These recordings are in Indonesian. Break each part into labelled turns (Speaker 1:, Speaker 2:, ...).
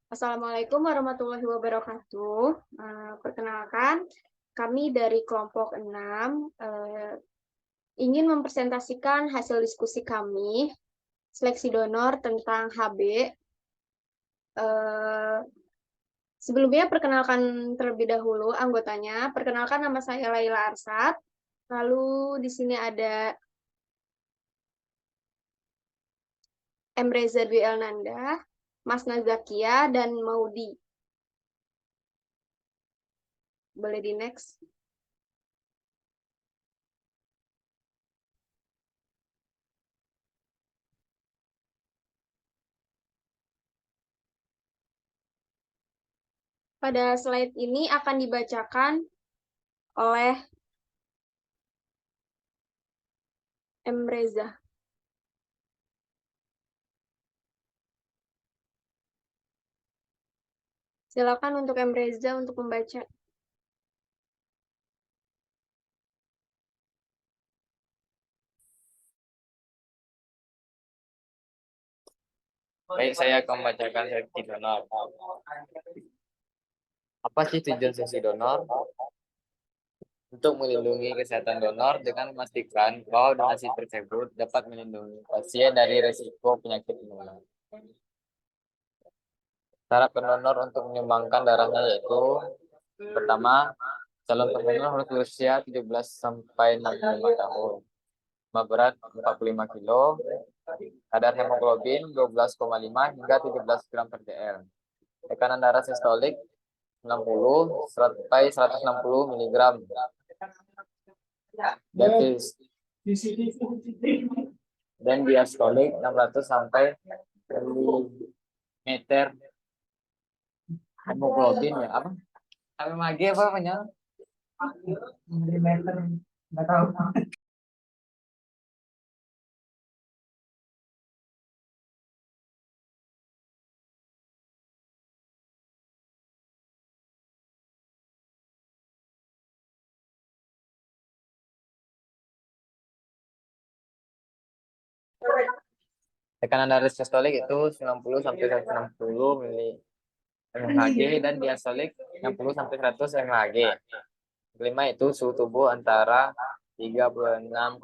Speaker 1: Assalamualaikum warahmatullahi wabarakatuh. Perkenalkan, kami dari kelompok 6 ingin mempresentasikan hasil diskusi kami, seleksi donor tentang HB. Eh, Sebelumnya, perkenalkan terlebih dahulu anggotanya. Perkenalkan, nama saya Laila Arsat. Lalu di sini ada M. Reza Dwi Elnanda, Mas Nazakia, dan Maudi. Boleh di next. Pada slide ini akan dibacakan oleh M. Reza. Silakan untuk M. Reza untuk membaca.
Speaker 2: Baik, saya akan membacakan sesi donor. Apa sih tujuan sesi donor? Untuk melindungi kesehatan donor dengan memastikan bahwa donasi tersebut dapat melindungi pasien dari risiko penyakit menular. Syarat pendonor untuk menyumbangkan darahnya yaitu pertama, calon pendonor harus berusia 17 sampai 65 tahun. Berat 45 kilo, kadar hemoglobin 12,5 hingga 17 gram per dl. Tekanan darah sistolik 60 sampai 160 miligram. Dan diastolik 600 sampai milimeter hemoglobin ya apa? Mg apa namanya? Milimeter nggak tahu. Tekanan darah sistolik itu 90 sampai 160 mHg dan diastolik 60 sampai 100 mHg. Kelima itu suhu tubuh antara 36,5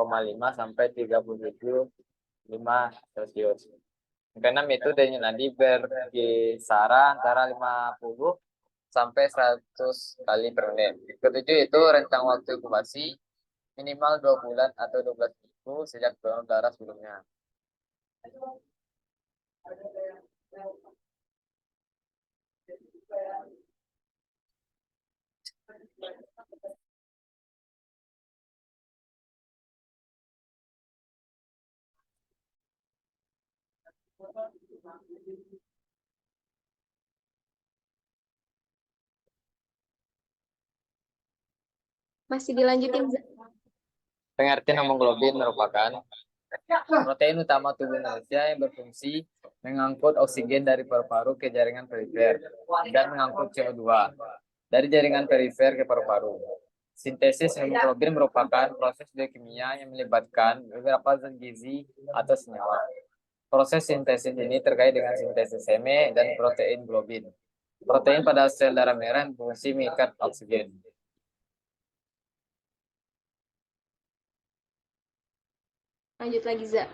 Speaker 2: sampai 37,5 Celcius. Keenam itu denyut nadi berkisar antara 50 sampai 100 kali per menit. Ketujuh itu rentang waktu inkubasi minimal 2 bulan atau 12 minggu sejak donor darah sebelumnya.
Speaker 1: Masih dilanjutin.
Speaker 2: Pengertian hemoglobin merupakan protein utama tubuh manusia yang berfungsi mengangkut oksigen dari paru-paru ke jaringan perifer dan mengangkut CO2 dari jaringan perifer ke paru-paru. Sintesis hemoglobin merupakan proses biokimia yang melibatkan beberapa zat gizi atau senyawa. Proses sintesis ini terkait dengan sintesis heme dan protein globin. Protein pada sel darah merah berfungsi mengikat oksigen.
Speaker 1: Lanjut lagi, Za.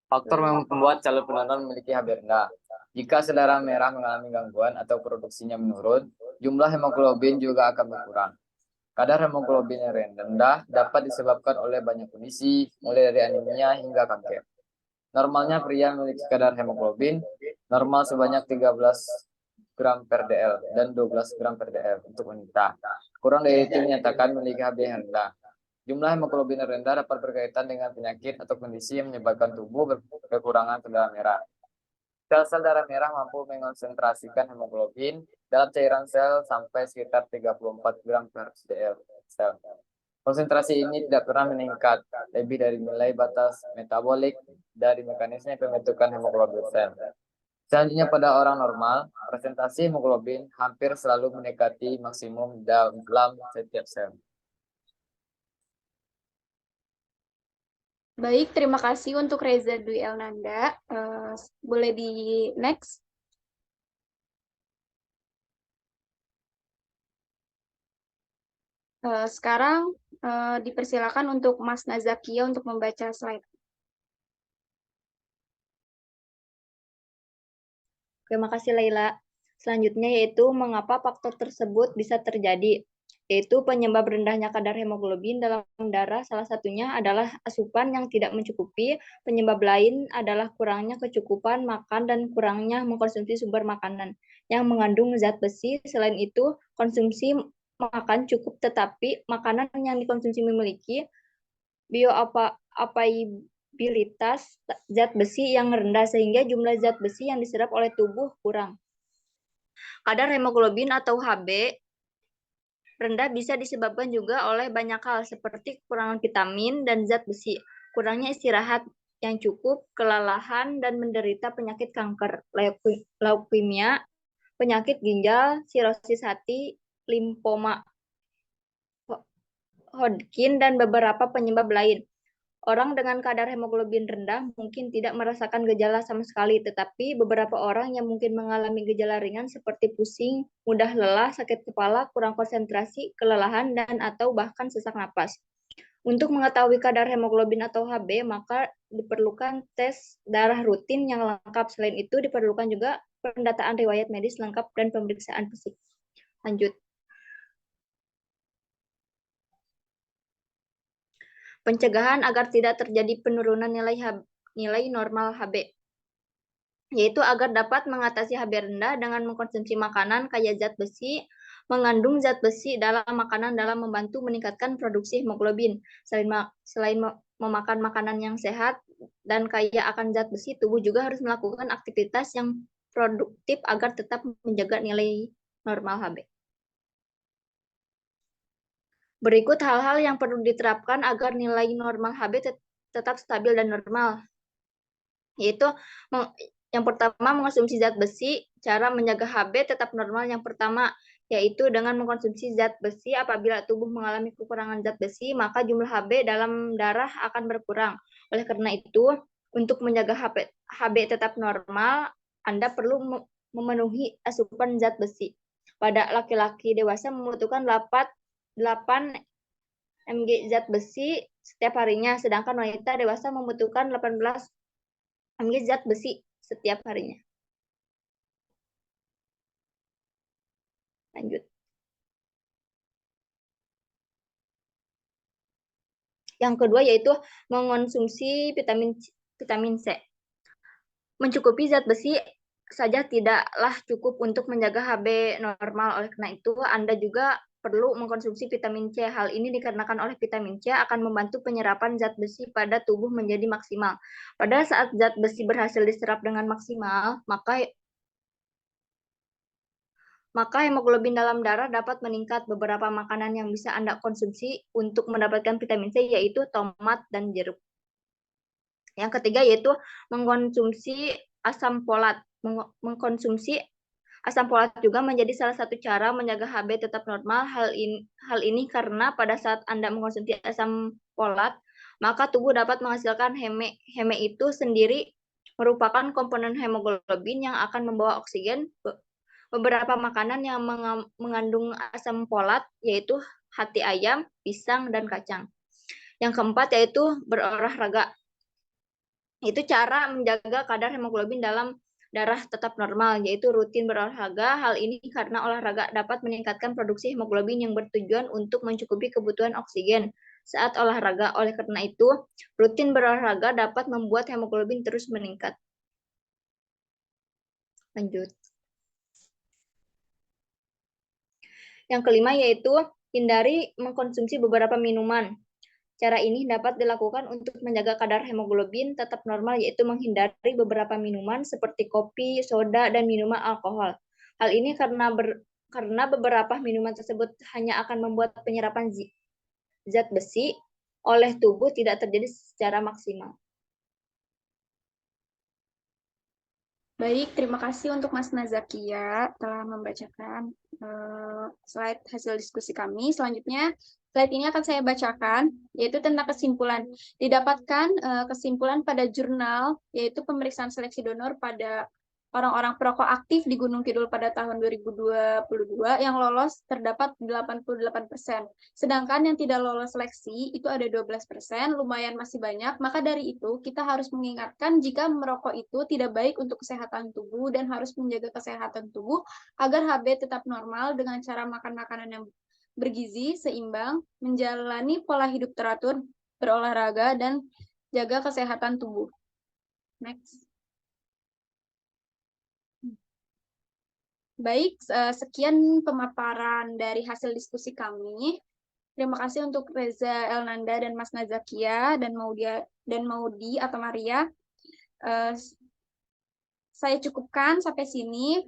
Speaker 2: Faktor yang membuat calon pendonor memiliki HB rendah. Jika sel darah merah mengalami gangguan atau produksinya menurun, jumlah hemoglobin juga akan berkurang. Kadar hemoglobin yang rendah dapat disebabkan oleh banyak kondisi, mulai dari anemia hingga kanker. Normalnya pria memiliki kadar hemoglobin normal sebanyak 13 gram per dl dan 12 gram per dl untuk wanita. Kurang dari itu menyatakan memiliki HB yang rendah. Jumlah hemoglobin yang rendah dapat berkaitan dengan penyakit atau kondisi yang menyebabkan tubuh kekurangan sel darah merah. Sel-sel darah merah mampu mengonsentrasikan hemoglobin dalam cairan sel sampai sekitar 34 gram per dl sel. Konsentrasi ini tidak pernah meningkat lebih dari nilai batas metabolik dari mekanisme pembentukan hemoglobin sel. Selanjutnya pada orang normal, presentasi hemoglobin hampir selalu mendekati maksimum dalam setiap sel.
Speaker 1: Baik, terima kasih untuk Reza Dwi Elnanda. Boleh di next. Sekarang dipersilakan untuk Mas Nazakia untuk membaca slide.
Speaker 3: Terima kasih Laila. Selanjutnya yaitu mengapa faktor tersebut bisa terjadi, yaitu penyebab rendahnya kadar hemoglobin dalam darah salah satunya adalah asupan yang tidak mencukupi, penyebab lain adalah kurangnya kecukupan makan dan kurangnya mengkonsumsi sumber makanan yang mengandung zat besi. Selain itu, konsumsi makan cukup tetapi makanan yang dikonsumsi memiliki bioavailabilitas zat besi yang rendah sehingga jumlah zat besi yang diserap oleh tubuh kurang. Kadar hemoglobin atau Hb rendah bisa disebabkan juga oleh banyak hal seperti kekurangan vitamin dan zat besi, kurangnya istirahat yang cukup, kelelahan, dan menderita penyakit kanker, leukemia, penyakit ginjal, sirosis hati, limfoma Hodgkin, dan beberapa penyebab lain. Orang dengan kadar hemoglobin rendah mungkin tidak merasakan gejala sama sekali, tetapi beberapa orang yang mungkin mengalami gejala ringan seperti pusing, mudah lelah, sakit kepala, kurang konsentrasi, kelelahan, dan atau bahkan sesak napas. Untuk mengetahui kadar hemoglobin atau Hb, maka diperlukan tes darah rutin yang lengkap. Selain itu, diperlukan juga pendataan riwayat medis lengkap dan pemeriksaan fisik. Lanjut. Pencegahan agar tidak terjadi penurunan nilai normal Hb, yaitu agar dapat mengatasi Hb rendah dengan mengkonsumsi makanan kaya zat besi, mengandung zat besi dalam makanan dalam membantu meningkatkan produksi hemoglobin. Selain memakan makanan yang sehat dan kaya akan zat besi, tubuh juga harus melakukan aktivitas yang produktif agar tetap menjaga nilai normal Hb. Berikut hal-hal yang perlu diterapkan agar nilai normal Hb tetap stabil dan normal. Yaitu yang pertama mengkonsumsi zat besi. Cara menjaga Hb tetap normal yang pertama yaitu dengan mengkonsumsi zat besi. Apabila tubuh mengalami kekurangan zat besi, maka jumlah Hb dalam darah akan berkurang. Oleh karena itu, untuk menjaga Hb tetap normal, Anda perlu memenuhi asupan zat besi. Pada laki-laki dewasa membutuhkan 8 mg zat besi setiap harinya, sedangkan wanita dewasa membutuhkan 18 mg zat besi setiap harinya. Lanjut. Yang kedua yaitu mengonsumsi vitamin C. Mencukupi zat besi saja tidaklah cukup untuk menjaga Hb normal. Oleh karena itu, Anda juga perlu mengkonsumsi vitamin C. Hal ini dikarenakan oleh vitamin C akan membantu penyerapan zat besi pada tubuh menjadi maksimal. Pada saat zat besi berhasil diserap dengan maksimal, maka hemoglobin dalam darah dapat meningkat. Beberapa makanan yang bisa Anda konsumsi untuk mendapatkan vitamin C yaitu tomat dan jeruk. Yang ketiga yaitu mengkonsumsi asam folat. Mengkonsumsi asam folat juga menjadi salah satu cara menjaga Hb tetap normal. Hal ini karena pada saat Anda mengkonsumsi asam folat, maka tubuh dapat menghasilkan heme. Heme itu sendiri merupakan komponen hemoglobin yang akan membawa oksigen. Beberapa makanan yang mengandung asam folat yaitu hati ayam, pisang, dan kacang. Yang keempat yaitu berolahraga. Itu cara menjaga kadar hemoglobin dalam darah tetap normal, yaitu rutin berolahraga. Hal ini karena olahraga dapat meningkatkan produksi hemoglobin yang bertujuan untuk mencukupi kebutuhan oksigen saat olahraga. Oleh karena itu, rutin berolahraga dapat membuat hemoglobin terus meningkat. Lanjut. Yang kelima yaitu hindari mengkonsumsi beberapa minuman. Cara ini dapat dilakukan untuk menjaga kadar hemoglobin tetap normal, yaitu menghindari beberapa minuman seperti kopi, soda, dan minuman alkohol. Hal ini karena beberapa minuman tersebut hanya akan membuat penyerapan zat besi oleh tubuh tidak terjadi secara maksimal.
Speaker 1: Baik, terima kasih untuk Mas Nazakia telah membacakan slide hasil diskusi kami. Selanjutnya, slide ini akan saya bacakan, yaitu tentang kesimpulan. Didapatkan kesimpulan pada jurnal, yaitu pemeriksaan seleksi donor pada orang-orang perokok aktif di Gunung Kidul pada tahun 2022 yang lolos terdapat 88%. Sedangkan yang tidak lolos seleksi itu ada 12%, lumayan masih banyak. Maka dari itu kita harus mengingatkan jika merokok itu tidak baik untuk kesehatan tubuh dan harus menjaga kesehatan tubuh agar HB tetap normal dengan cara makan makanan yang bergizi, seimbang, menjalani pola hidup teratur, berolahraga, dan jaga kesehatan tubuh. Next. Baik, sekian pemaparan dari hasil diskusi kami. Terima kasih untuk Reza Elnanda dan Mas Nazakia dan Maudi atau Maria. Saya cukupkan sampai sini.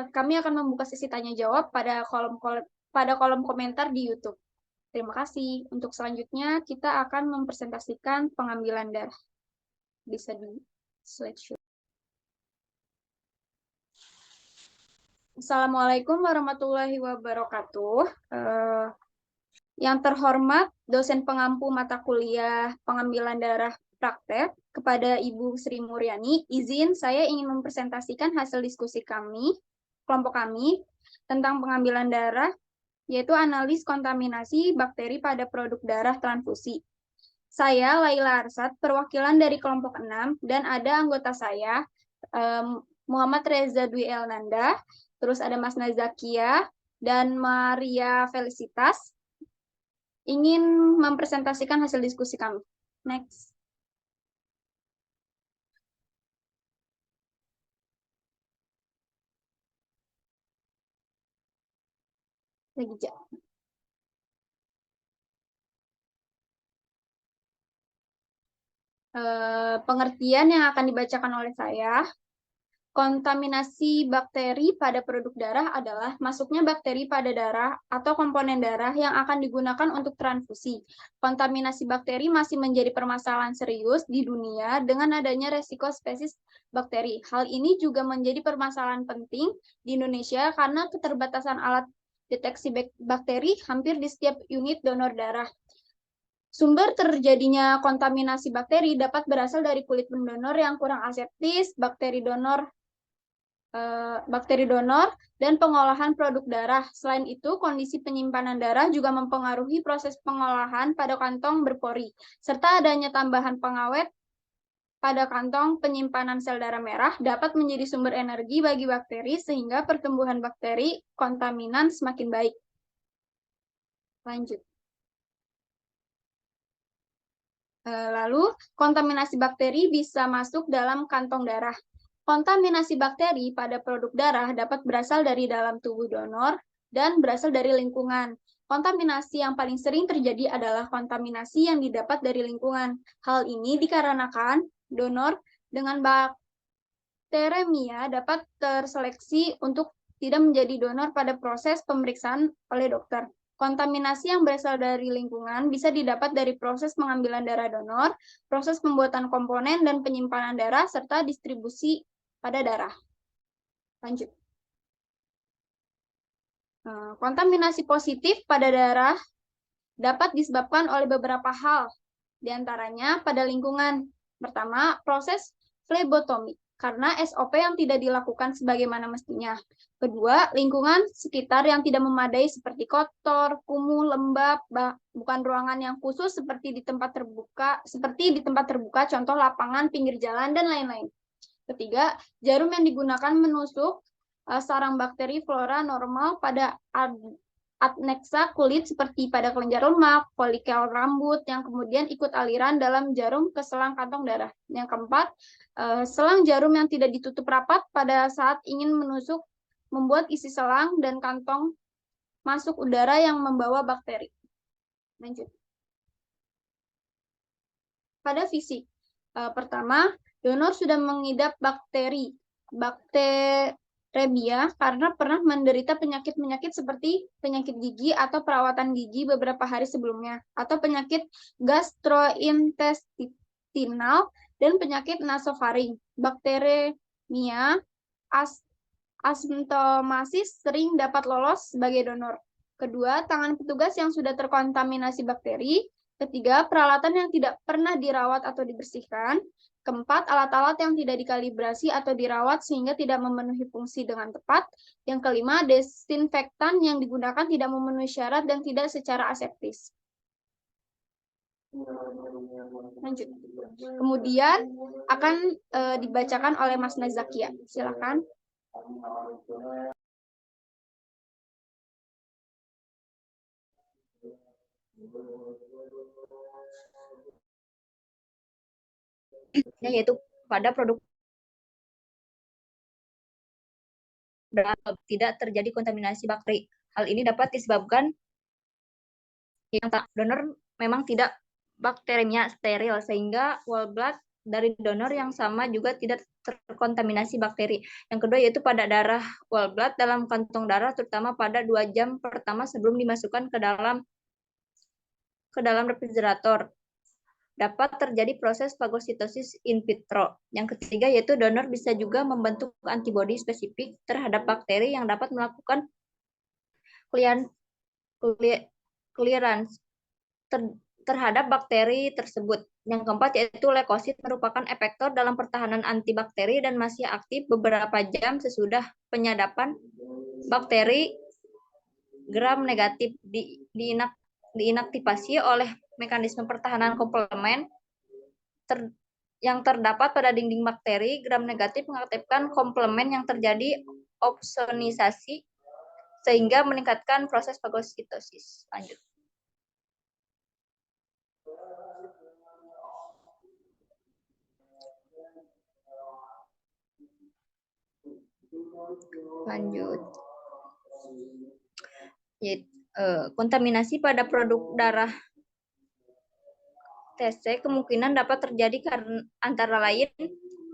Speaker 1: Kami akan membuka sesi tanya jawab pada kolom komentar di YouTube. Terima kasih. Untuk selanjutnya kita akan mempresentasikan pengambilan darah. Bisa di slideshow. Assalamualaikum warahmatullahi wabarakatuh. Yang terhormat dosen pengampu mata kuliah pengambilan darah praktek kepada Ibu Sri Muryani, izin saya ingin mempresentasikan hasil diskusi kelompok kami tentang pengambilan darah, yaitu analis kontaminasi bakteri pada produk darah transfusi. Saya Laila Arsad, perwakilan dari kelompok 6, dan ada anggota saya, Muhammad Reza Dwi Elnanda, terus ada Mas Nazakia, dan Maria Felicitas, ingin mempresentasikan hasil diskusi kami. Next. Pengertian yang akan dibacakan oleh saya. Kontaminasi bakteri pada produk darah adalah masuknya bakteri pada darah atau komponen darah yang akan digunakan untuk transfusi. Kontaminasi bakteri masih menjadi permasalahan serius di dunia dengan adanya resiko spesies bakteri. Hal ini juga menjadi permasalahan penting di Indonesia karena keterbatasan alat deteksi bakteri hampir di setiap unit donor darah. Sumber terjadinya kontaminasi bakteri dapat berasal dari kulit pendonor yang kurang aseptis, bakteri donor, dan pengolahan produk darah. Selain itu, kondisi penyimpanan darah juga mempengaruhi proses pengolahan pada kantong berpori, serta adanya tambahan pengawet pada kantong penyimpanan sel darah merah dapat menjadi sumber energi bagi bakteri sehingga pertumbuhan bakteri kontaminan semakin baik. Lanjut. Lalu, kontaminasi bakteri bisa masuk dalam kantong darah. Kontaminasi bakteri pada produk darah dapat berasal dari dalam tubuh donor dan berasal dari lingkungan. Kontaminasi yang paling sering terjadi adalah kontaminasi yang didapat dari lingkungan. Hal ini dikarenakan donor dengan bakteremia dapat terseleksi untuk tidak menjadi donor pada proses pemeriksaan oleh dokter. Kontaminasi yang berasal dari lingkungan bisa didapat dari proses pengambilan darah donor, proses pembuatan komponen dan penyimpanan darah, serta distribusi pada darah. Lanjut. Kontaminasi positif pada darah dapat disebabkan oleh beberapa hal, diantaranya pada lingkungan. Pertama, proses flebotomi, karena SOP yang tidak dilakukan sebagaimana mestinya. Kedua, lingkungan sekitar yang tidak memadai seperti kotor, kumuh, lembab, bukan ruangan yang khusus seperti di tempat terbuka, contoh lapangan, pinggir jalan, dan lain-lain. Ketiga, jarum yang digunakan menusuk sarang bakteri flora normal pada adnexa kulit seperti pada kelenjar lemak, folikel rambut yang kemudian ikut aliran dalam jarum ke selang kantong darah. Yang keempat, selang jarum yang tidak ditutup rapat pada saat ingin menusuk membuat isi selang dan kantong masuk udara yang membawa bakteri. Lanjut. Pada fisik, pertama, donor sudah mengidap bakteri Rebia karena pernah menderita penyakit-penyakit seperti penyakit gigi atau perawatan gigi beberapa hari sebelumnya, atau penyakit gastrointestinal dan penyakit nasofaring. Bakteremia asintomasis sering dapat lolos sebagai donor. Kedua, tangan petugas yang sudah terkontaminasi bakteri. Ketiga, peralatan yang tidak pernah dirawat atau dibersihkan. Keempat, alat-alat yang tidak dikalibrasi atau dirawat sehingga tidak memenuhi fungsi dengan tepat. Yang kelima, desinfektan yang digunakan tidak memenuhi syarat dan tidak secara aseptis. Lanjut. Kemudian akan dibacakan oleh Mas Nazakia. Silakan.
Speaker 3: Yaitu pada produk tidak terjadi kontaminasi bakteri. Hal ini dapat disebabkan yang donor memang tidak bakterinya steril, sehingga whole blood dari donor yang sama juga tidak terkontaminasi bakteri. Yang kedua yaitu pada darah whole blood dalam kantong darah, terutama pada 2 jam pertama sebelum dimasukkan ke dalam refrigerator. Dapat terjadi proses fagositosis in vitro. Yang ketiga yaitu donor bisa juga membentuk antibodi spesifik terhadap bakteri yang dapat melakukan clearance terhadap bakteri tersebut. Yang keempat yaitu leukosit merupakan efektor dalam pertahanan antibakteri dan masih aktif beberapa jam sesudah penyadapan bakteri gram negatif diinaktivasi oleh mekanisme pertahanan komplement yang terdapat pada dinding bakteri. Gram negatif mengaktifkan komplement yang terjadi opsonisasi sehingga meningkatkan proses fagositosis. Lanjut. Kontaminasi pada produk darah TC kemungkinan dapat terjadi karena antara lain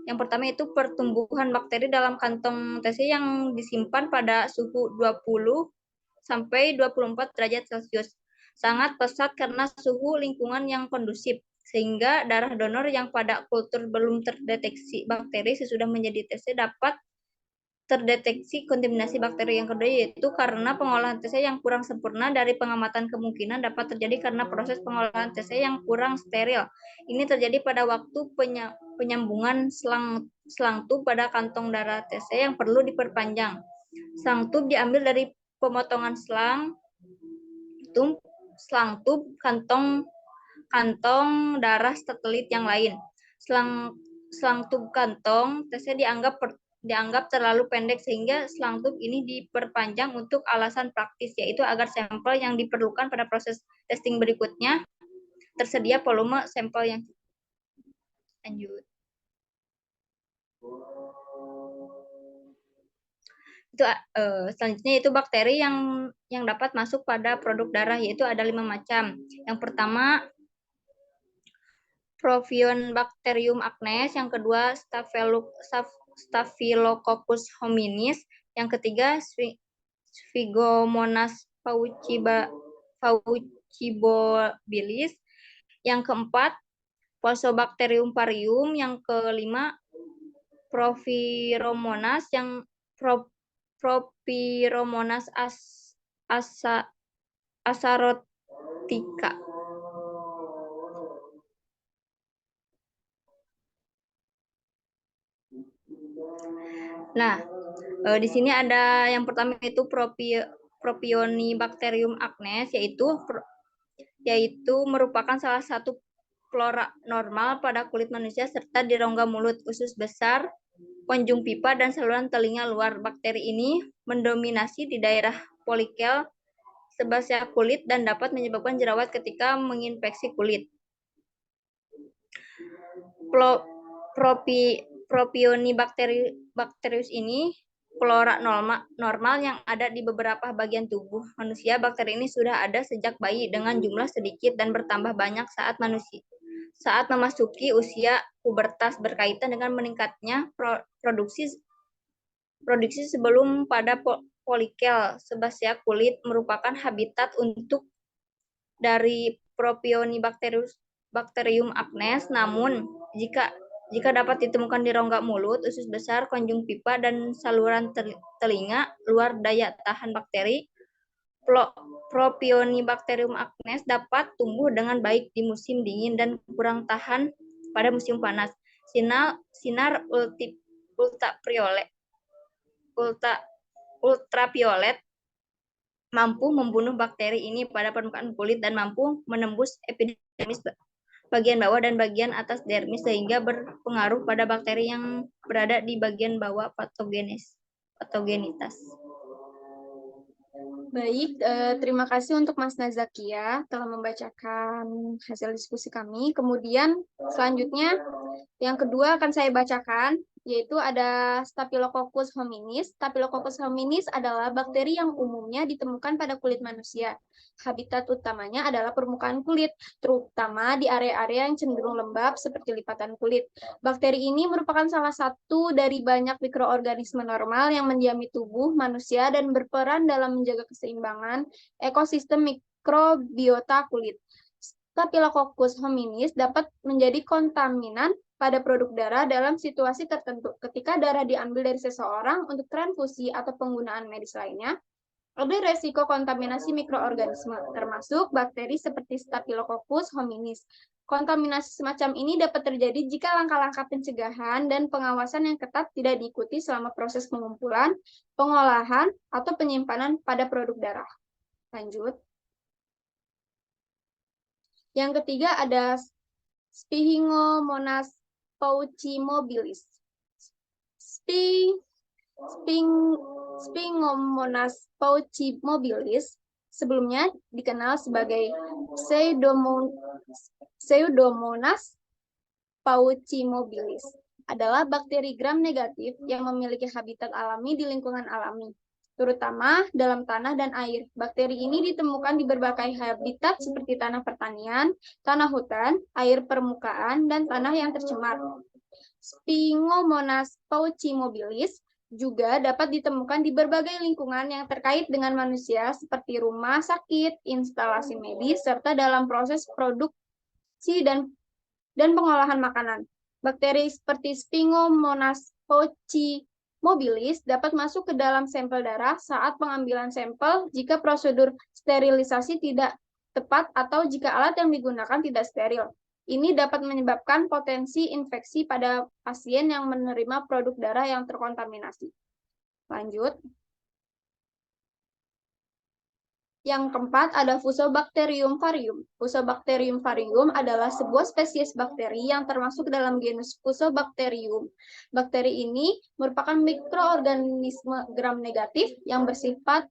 Speaker 3: yang pertama itu pertumbuhan bakteri dalam kantong TC yang disimpan pada suhu 20 sampai 24 derajat Celcius. Sangat pesat karena suhu lingkungan yang kondusif, sehingga darah donor yang pada kultur belum terdeteksi bakteri sesudah menjadi TC dapat terdeteksi kontaminasi bakteri. Yang kedua yaitu karena pengolahan TC yang kurang sempurna. Dari pengamatan kemungkinan dapat terjadi karena proses pengolahan TC yang kurang steril. Ini terjadi pada waktu penyambungan selang tub pada kantong darah TC yang perlu diperpanjang. Selang tub diambil dari pemotongan selang tub kantong darah satelit yang lain. Selang tub kantong TC dianggap terlalu pendek sehingga selang tub ini diperpanjang untuk alasan praktis, yaitu agar sampel yang diperlukan pada proses testing berikutnya tersedia volume sampel yang cukup. Lanjut. Itu selanjutnya itu bakteri yang dapat masuk pada produk darah, yaitu ada 5 macam. Yang pertama Propionibacterium acnes, yang kedua Staphylococcus hominis, yang ketiga Pseudomonas paucibobilis, yang keempat Fusobacterium parium, yang kelima Propyromonas, yang Propyromonas asarotica. Nah, di sini ada yang pertama itu Propionibacterium acnes, yaitu merupakan salah satu flora normal pada kulit manusia serta di rongga mulut, usus besar, konjungtiva, dan saluran telinga luar. Bakteri ini mendominasi di daerah folikel sebasea kulit dan dapat menyebabkan jerawat ketika menginfeksi kulit. Propionibacterius ini flora normal yang ada di beberapa bagian tubuh manusia. Bakteri ini sudah ada sejak bayi dengan jumlah sedikit dan bertambah banyak saat memasuki usia pubertas, berkaitan dengan meningkatnya produksi produksi sebelum pada polikel. Sebasea kulit merupakan habitat untuk dari Propionibacterium acnes, namun jika dapat ditemukan di rongga mulut, usus besar, konjungtiva, dan saluran telinga, luar daya tahan bakteri, Propionibacterium acnes dapat tumbuh dengan baik di musim dingin dan kurang tahan pada musim panas. Sinar ultraviolet mampu membunuh bakteri ini pada permukaan kulit dan mampu menembus epidermis bagian bawah dan bagian atas dermis sehingga berpengaruh pada bakteri yang berada di bagian bawah patogenitas.
Speaker 1: Baik, terima kasih untuk Mas Nazakia telah membacakan hasil diskusi kami. Kemudian selanjutnya yang kedua akan saya bacakan, yaitu ada Staphylococcus hominis. Staphylococcus hominis adalah bakteri yang umumnya ditemukan pada kulit manusia. Habitat utamanya adalah permukaan kulit, terutama di area-area yang cenderung lembab seperti lipatan kulit. Bakteri ini merupakan salah satu dari banyak mikroorganisme normal yang mendiami tubuh manusia dan berperan dalam menjaga keseimbangan ekosistem mikrobiota kulit. Staphylococcus hominis dapat menjadi kontaminan pada produk darah dalam situasi tertentu. Ketika darah diambil dari seseorang untuk transfusi atau penggunaan medis lainnya, ada resiko kontaminasi mikroorganisme, termasuk bakteri seperti Staphylococcus hominis. Kontaminasi semacam ini dapat terjadi jika langkah-langkah pencegahan dan pengawasan yang ketat tidak diikuti selama proses pengumpulan, pengolahan, atau penyimpanan pada produk darah. Lanjut. Yang ketiga ada Sphingomonas paucimobilis. Sphingomonas paucimobilis sebelumnya dikenal sebagai Pseudomonas paucimobilis adalah bakteri gram negatif yang memiliki habitat alami di lingkungan alami, terutama dalam tanah dan air. Bakteri ini ditemukan di berbagai habitat seperti tanah pertanian, tanah hutan, air permukaan, dan tanah yang tercemar. Sphingomonas paucimobilis juga dapat ditemukan di berbagai lingkungan yang terkait dengan manusia seperti rumah sakit, instalasi medis, serta dalam proses produksi dan pengolahan makanan. Bakteri seperti Sphingomonas paucimobilis dapat masuk ke dalam sampel darah saat pengambilan sampel jika prosedur sterilisasi tidak tepat atau jika alat yang digunakan tidak steril. Ini dapat menyebabkan potensi infeksi pada pasien yang menerima produk darah yang terkontaminasi. Lanjut. Yang keempat ada Fusobacterium varium. Fusobacterium varium adalah sebuah spesies bakteri yang termasuk dalam genus Fusobacterium. Bakteri ini merupakan mikroorganisme gram negatif yang bersifat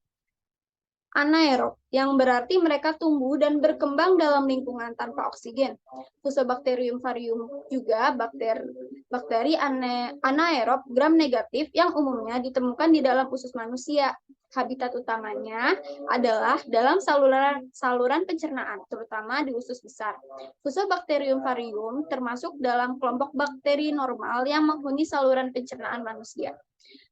Speaker 1: anaerob, yang berarti mereka tumbuh dan berkembang dalam lingkungan tanpa oksigen. Fusobacterium varium juga bakteri anaerob gram negatif yang umumnya ditemukan di dalam usus manusia. Habitat utamanya adalah dalam saluran pencernaan, terutama di usus besar. Fusobacterium varium termasuk dalam kelompok bakteri normal yang menghuni saluran pencernaan manusia.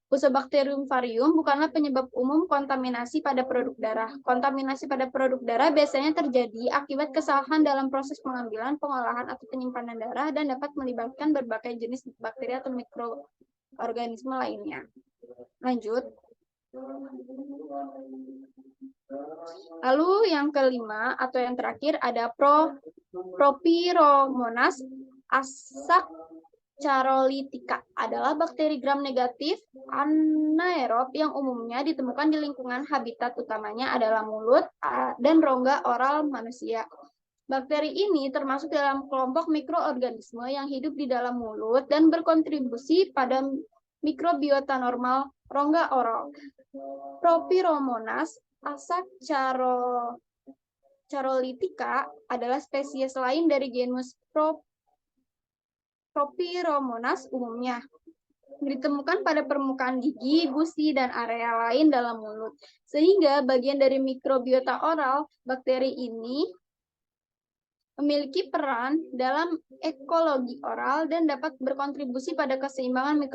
Speaker 1: Fusobacterium varium bukanlah penyebab umum kontaminasi pada produk darah. Kontaminasi pada produk darah biasanya terjadi akibat kesalahan dalam proses pengambilan, pengolahan, atau penyimpanan darah dan dapat melibatkan berbagai jenis bakteri atau mikroorganisme lainnya. Lanjut. Lalu yang kelima atau yang terakhir ada Propyromonas acachorolithica adalah bakteri gram negatif anaerob yang umumnya ditemukan di lingkungan habitat utamanya adalah mulut dan rongga oral manusia. Bakteri ini termasuk dalam kelompok mikroorganisme yang hidup di dalam mulut dan berkontribusi pada mikrobiota normal rongga oral. Propyromonas acachorolithica adalah spesies lain dari genus Propyromonas umumnya. Ditemukan pada permukaan gigi, gusi, dan area lain dalam mulut. Sehingga bagian dari mikrobiota oral, bakteri ini memiliki peran dalam ekologi oral dan dapat berkontribusi pada keseimbangan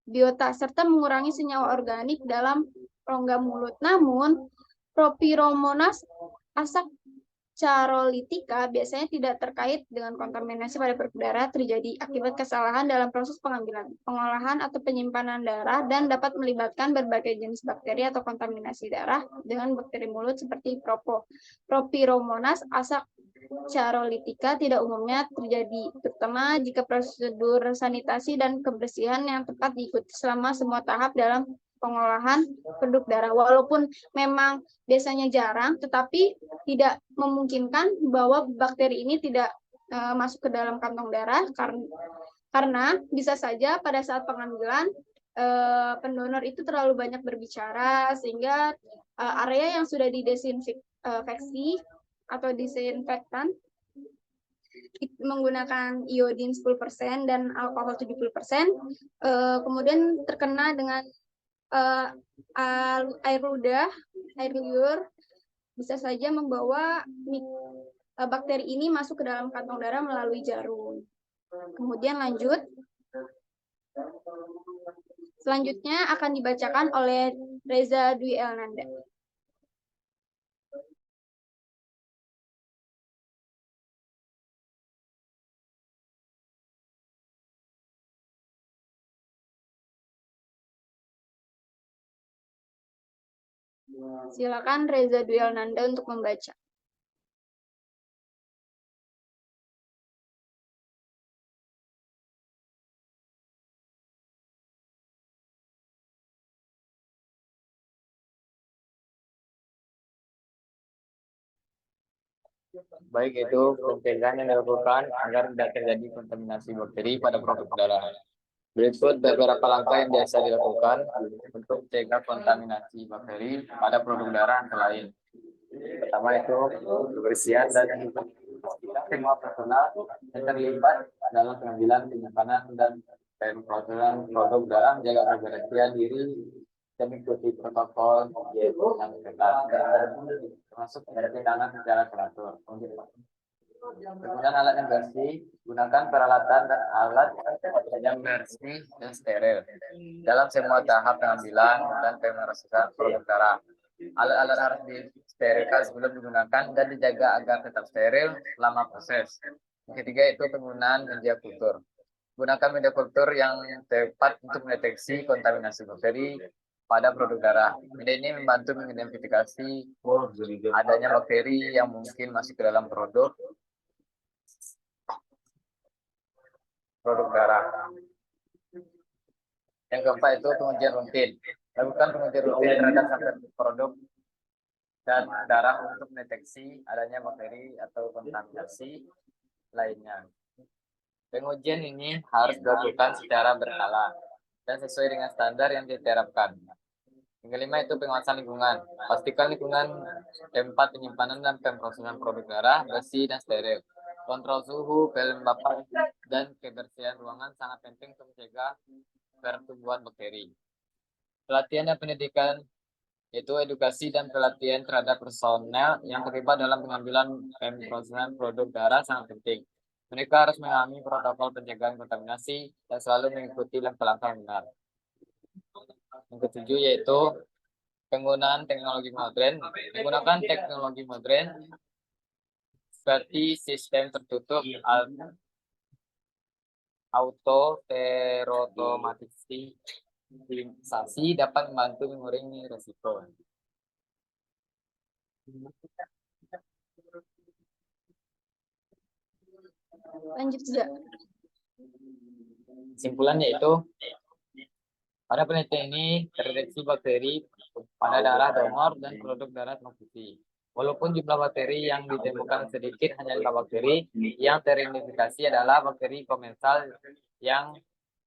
Speaker 1: biota, serta mengurangi senyawa organik dalam rongga mulut. Namun, Propyromonas asacharolitica biasanya tidak terkait dengan kontaminasi pada darah terjadi akibat kesalahan dalam proses pengambilan, pengolahan, atau penyimpanan darah dan dapat melibatkan berbagai jenis bakteri atau kontaminasi darah dengan bakteri mulut seperti Propyromonas asacharolitica tidak umumnya terjadi, terutama jika prosedur sanitasi dan kebersihan yang tepat diikuti selama semua tahap dalam pengolahan produk darah. Walaupun memang biasanya jarang, tetapi tidak memungkinkan bahwa bakteri ini tidak masuk ke dalam kantong darah karena bisa saja pada saat pengambilan pendonor itu terlalu banyak berbicara sehingga area yang sudah didesinfeksi atau disinfektan menggunakan iodin 10% dan alkohol 70%, kemudian terkena dengan air ludah, air liur, bisa saja membawa bakteri ini masuk ke dalam kantong darah melalui jarum. Kemudian lanjut. Selanjutnya akan dibacakan oleh Reza Dwi Elnanda. Silakan Reza Dwi Elnanda untuk membaca.
Speaker 2: Baik, itu pencegahan yang dilakukan agar tidak terjadi kontaminasi bakteri pada produk darah. Berikut beberapa langkah yang biasa dilakukan untuk mencegah kontaminasi bakteri pada produk darah antara lain. Pertama itu kebersihan dan semua personal yang terlibat dalam pengambilan, penyimpanan, dan pemrosesan produk darah menjaga kebersihan diri dan mengikuti protokol yang ketat, termasuk mencuci tangan secara teratur. Penggunaan alat yang bersih, gunakan peralatan dan alat yang bersih dan steril dalam semua tahap pengambilan dan pemrosesan produk darah. Alat-alat harus disterilkan sebelum digunakan dan dijaga agar tetap steril selama proses. Yang ketiga itu penggunaan media kultur. Gunakan media kultur yang tepat untuk mendeteksi kontaminasi bakteri pada produk darah. Media ini membantu mengidentifikasi adanya bakteri yang mungkin masuk ke dalam produk darah. Yang keempat itu pengujian rutin. Lakukan pengujian rutin terhadap sampel produk dan darah untuk mendeteksi adanya bakteri atau kontaminasi lainnya. Pengujian ini harus dilakukan secara berkala dan sesuai dengan standar yang diterapkan. Yang kelima itu pengawasan lingkungan. Pastikan lingkungan tempat penyimpanan dan pemrosesan produk darah bersih dan steril. Kontrol suhu, kelembapan, dan kebersihan ruangan sangat penting untuk mencegah pertumbuhan bakteri. Pelatihan dan pendidikan yaitu edukasi dan pelatihan terhadap personel yang terlibat dalam pengambilan pemrosesan produk darah sangat penting. Mereka harus memahami protokol pencegahan kontaminasi dan selalu mengikuti langkah-langkah yang benar. Yang ketujuh yaitu penggunaan teknologi modern. Menggunakan teknologi modern seperti sistem tertutup automatisasi dapat membantu mengurangi risiko.
Speaker 1: Lanjut saja.
Speaker 2: Kesimpulannya itu, pada penelitian ini terdeteksi bakteri pada darah donor dan produk darah transfusi. Walaupun jumlah bakteri yang ditemukan sedikit, hanya 5 bakteri yang teridentifikasi adalah bakteri komensal yang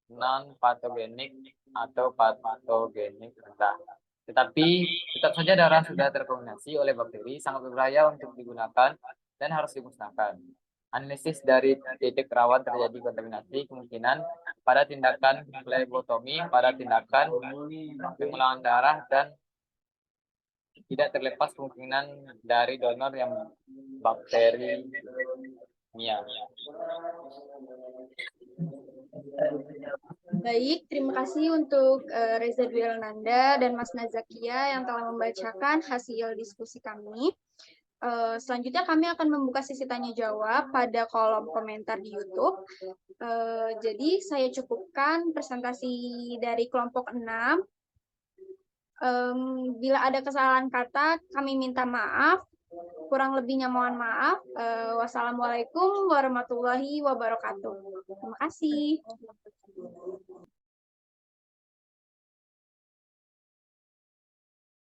Speaker 2: non-patogenik atau patogenik rendah. Tetapi tetap saja darah sudah terkontaminasi oleh bakteri sangat berbahaya untuk digunakan dan harus dimusnahkan. Analisis dari titik rawan terjadi kontaminasi kemungkinan pada tindakan flebotomi, pada tindakan pengulangan darah, dan tidak terlepas kemungkinan dari donor yang bakterimia.
Speaker 1: Baik, terima kasih untuk Reza Dwi Elnanda dan Mas Nazakia yang telah membacakan hasil diskusi kami. Selanjutnya kami akan membuka sesi tanya jawab pada kolom komentar di YouTube. Jadi saya cukupkan presentasi dari kelompok 6. Bila ada kesalahan kata, kami minta maaf. Kurang lebihnya mohon maaf. Wassalamualaikum warahmatullahi wabarakatuh. Terima kasih.